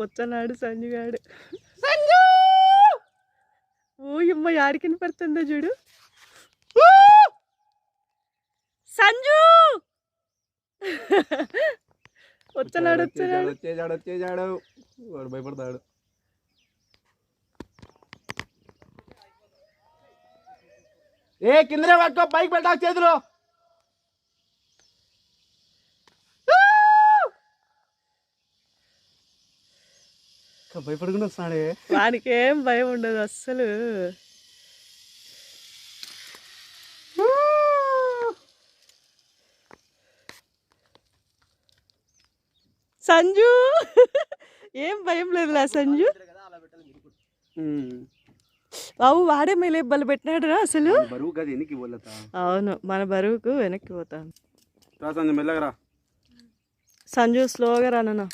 వచ్చాడు సంజుగాడు. ఓయమ్మ యాడికి పడుతుందో చూడు. సంజు వచ్చాడు. వాడు భయపడతాడు. ఏ కిందనే పట్టుకో, బైక్ పెట్టా చేతిలో. భయపడకుండా వస్తున్నాడే. వానికి ఏం భయం ఉండదు అస్సలు. సంజు ఏం భయం లేదులా సంజు. బాబు వాడే మేలే బలు పెట్టినాడు రా అసలు. బరువు కాదు వెనక్కి పోలేతా. అవును మన బరువుకు వెనక్కి పోతాను. రా సంజు మెల్లగా రా. సంజు స్లోగా రానన్నా.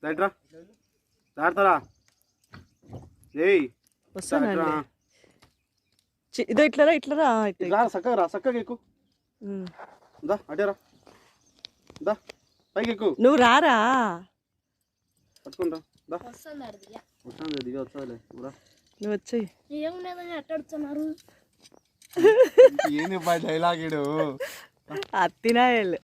రా దాడతారా. ఏయ్ వస్తానండి. ఇదో ఇట్లరా ఇట్లరా రా, చక్కగా రా, చక్కగా ఎక్కు. దా అటేరా, దా పైకి ఎక్కు. నువ్వు రారా పట్టుకుంటా. దా వస్తాను దివ్య, వస్తాలే. నువ్వు వచ్చాయి. ఏమున్నదని అట్టడుతున్నారు. ఏంది డైలాగ్ ఇడు. అత్తినాయలు